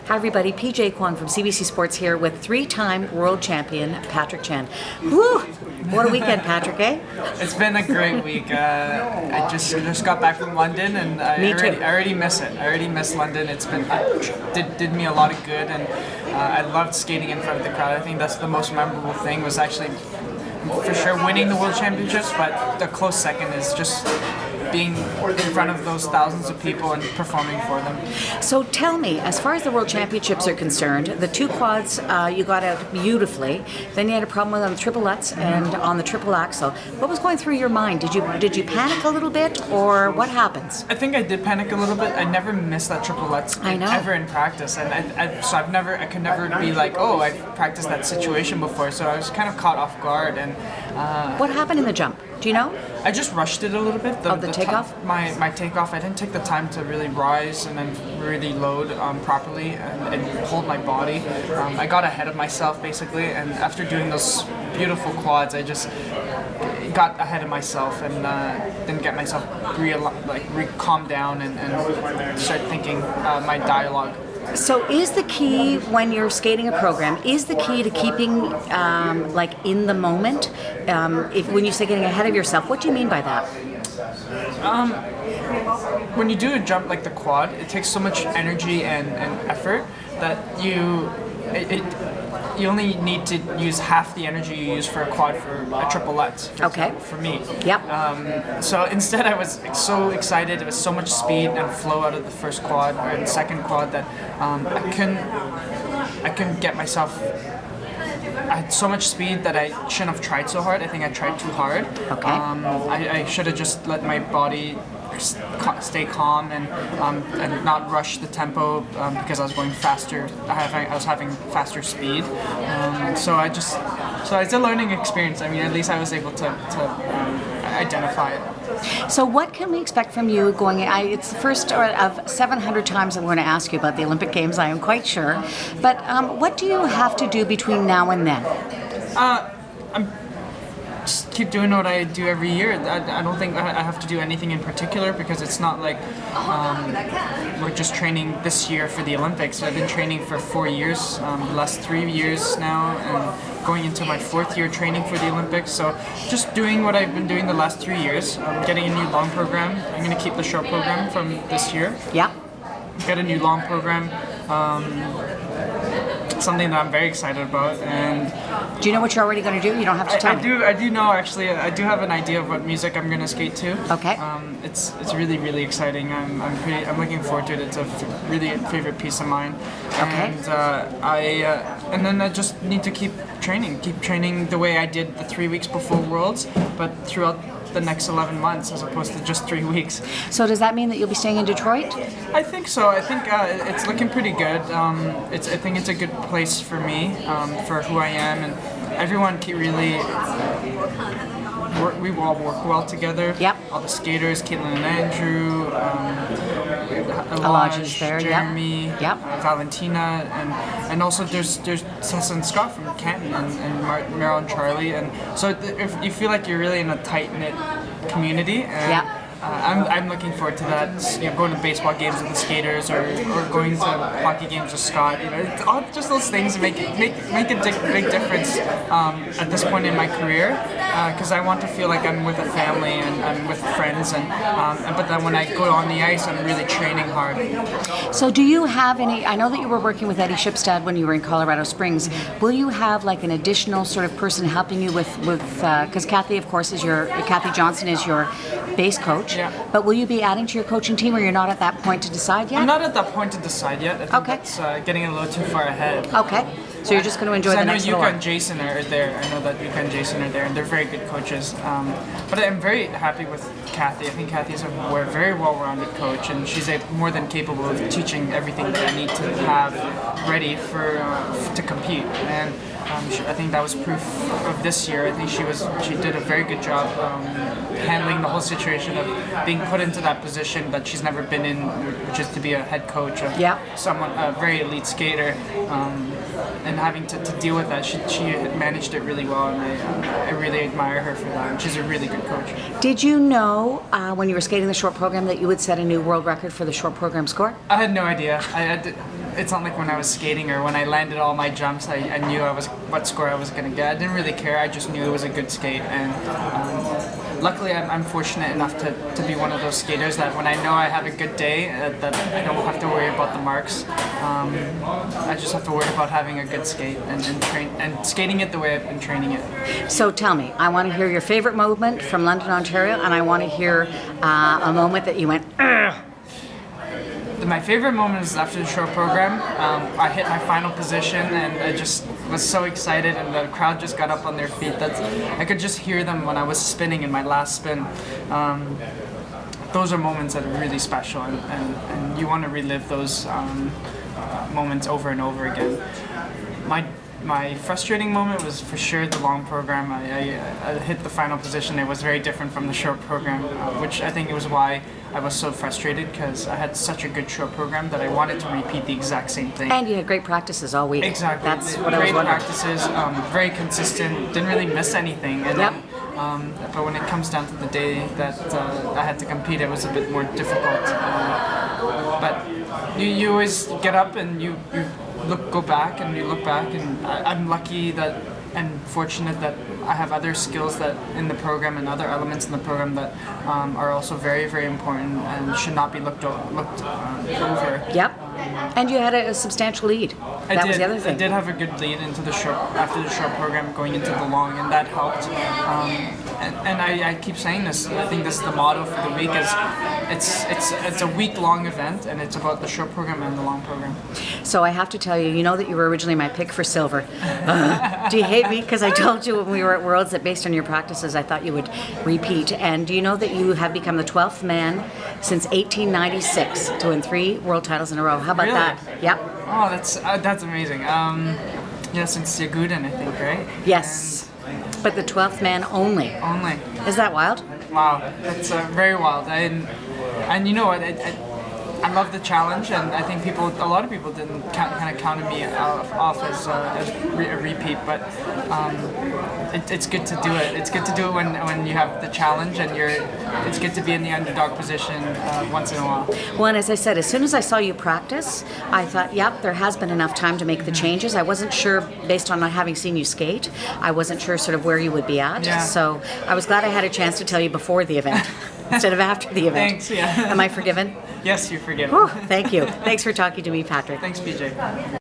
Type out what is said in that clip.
Hi everybody, Pj Kwong from CBC Sports here with three-time world champion Patrick Chen. Woo! What a weekend, Patrick, eh? It's been a great week. I just got back from London and I already miss it. I already miss London. It did me a lot of good, and I loved skating in front of the crowd. I think that's the most memorable thing, was actually for sure winning the World Championships, but the close second is just being in front of those thousands of people and performing for them. So tell me, as far as the World Championships are concerned, the two quads you got out beautifully. Then you had a problem with on the triple Lutz and on the triple axel. What was going through your mind? Did you panic a little bit, or what happens? I think I did panic a little bit. I never missed that triple Lutz ever in practice, and I could never be like, oh, I've practiced that situation before. So I was kind of caught off guard. And what happened in the jump? Do you know? I just rushed it a little bit. The takeoff? My takeoff, I didn't take the time to really rise and then really load properly and hold my body. I got ahead of myself basically, and after doing those beautiful quads, I just got ahead of myself and didn't get myself calm down and start thinking my dialogue. So is the key when you're skating a program, is the key to keeping in the moment? When you say getting ahead of yourself, what do you mean by that? When you do a jump like the quad, it takes so much energy and effort that you only need to use half the energy you use for a quad for a triple Lutz, for me. Yep. So instead I was so excited, there was so much speed and flow out of the first quad or the second quad that I couldn't get myself. I had so much speed that I shouldn't have tried so hard. I think I tried too hard. Okay. I should have just let my body stay calm and not rush the tempo because I was going faster. I was having faster speed. So it's a learning experience. I mean, at least I was able to identify it. So what can we expect from you going in? It's the first of 700 times I'm going to ask you about the Olympic Games, I am quite sure. But what do you have to do between now and then? Just keep doing what I do every year. I don't think I have to do anything in particular, because it's not like we're just training this year for the Olympics. I've been training for 4 years, the last 3 years now, and going into my 4th year training for the Olympics. So just doing what I've been doing the last 3 years. Getting a new long program. I'm going to keep the short program from this year. Yeah. Get a new long program. Something that I'm very excited about. And do you know what you're already going to do? You don't have to tell me. I do know, actually. I do have an idea of what music I'm going to skate to. Okay. It's really, really exciting. I'm looking forward to it. It's a really favorite piece of mine. Okay. And then I just need to keep training the way I did the 3 weeks before Worlds, but throughout the next 11 months as opposed to just 3 weeks. So does that mean that you'll be staying in Detroit? I think so. I think it's looking pretty good. I think it's a good place for me, for who I am, and everyone really we all work well together. Yep. All the skaters, Caitlin and Andrew, Alaj is there, Jeremy, yep. Valentina, and also there's Tessa and Scott from Canton, and Meryl and Charlie, and so if you feel like you're really in a tight knit community. And yep. I'm looking forward to that. Going to baseball games with the skaters, or going to hockey games with Scott. It's all just those things make a big difference at this point in my career. Because I want to feel like I'm with a family and I'm with friends, but then when I go on the ice, I'm really training hard. So do you have any? I know that you were working with Eddie Shipstad when you were in Colorado Springs. Will you have like an additional sort of person helping you with because Kathy, of course, Kathy Johnson is your base coach. Yeah. But will you be adding to your coaching team, or you're not at that point to decide yet? I'm not at that point to decide yet. I think that's getting a little too far ahead. Okay. So you're just going to enjoy the next little while. I know Yuka and Jason are there. I know that Yuka and Jason are there, and they're very good coaches. But I'm very happy with Kathy. I think Kathy's a very well-rounded coach, and she's more than capable of teaching everything that I need to have ready to compete. And I think that was proof of this year. I think she did a very good job handling the whole situation of being put into that position that she's never been in, which is to be a head coach of a very elite skater, and having to deal with that. She managed it really well, and I really admire her for that. And she's a really good coach. Did you know when you were skating the short program that you would set a new world record for the short program score? I had no idea. it's not like when I was skating or when I landed all my jumps, I knew what score I was going to get. I didn't really care. I just knew it was a good skate, and luckily I'm fortunate enough to be one of those skaters that when I know I have a good day, that I don't have to worry about the marks. I just have to worry about having a good skate and skating it the way I've been training it. So tell me, I want to hear your favorite moment from London, Ontario, and I want to hear a moment that you went, ugh. My favorite moment is after the short program. I hit my final position and I just was so excited, and the crowd just got up on their feet. I could just hear them when I was spinning in my last spin. Those are moments that are really special, and you want to relive those moments over and over again. My frustrating moment was for sure the long program. I hit the final position. It was very different from the short program, which I think it was why I was so frustrated, because I had such a good short program that I wanted to repeat the exact same thing. And you had great practices all week. Exactly. That's what great I was wondering. practices, very consistent, didn't really miss anything. And Yep. but when it comes down to the day that I had to compete, it was a bit more difficult. But you always get up and you go back and you look back, and I'm lucky that and fortunate that I have other skills that in the program and other elements in the program that are also very, very important and should not be looked over. Yep. And you had a substantial lead. That was the other thing. I did have a good lead into the short after the short program, going into the long, and that helped. And I keep saying this. I think this is the motto for the week: is it's a week-long event, and it's about the short program and the long program. So I have to tell you, you know that you were originally my pick for silver. Do you hate me? Because I told you when we were at Worlds that based on your practices, I thought you would repeat. And do you know that you have become the 12th man since 1896 to win 3 world titles in a row? How about Really? that? Yep. Oh, that's amazing. Yeah, since Yagudin, I think, right? Yes. But the 12th man only. Only. Is that wild? Wow, that's very wild. And you know what? I love the challenge, and I think a lot of people didn't kind of counted me off as a repeat, but it's good to do it. It's good to do it when you have the challenge, and it's good to be in the underdog position once in a while. Well, and as I said, as soon as I saw you practice, I thought, yep, there has been enough time to make the changes. I wasn't sure, based on not having seen you skate, I wasn't sure sort of where you would be at. Yeah. So I was glad I had a chance to tell you before the event instead of after the event. Thanks, yeah. Am I forgiven? Yes, you're forgiven. Whew, thank you. Thanks for talking to me, Patrick. Thanks, PJ.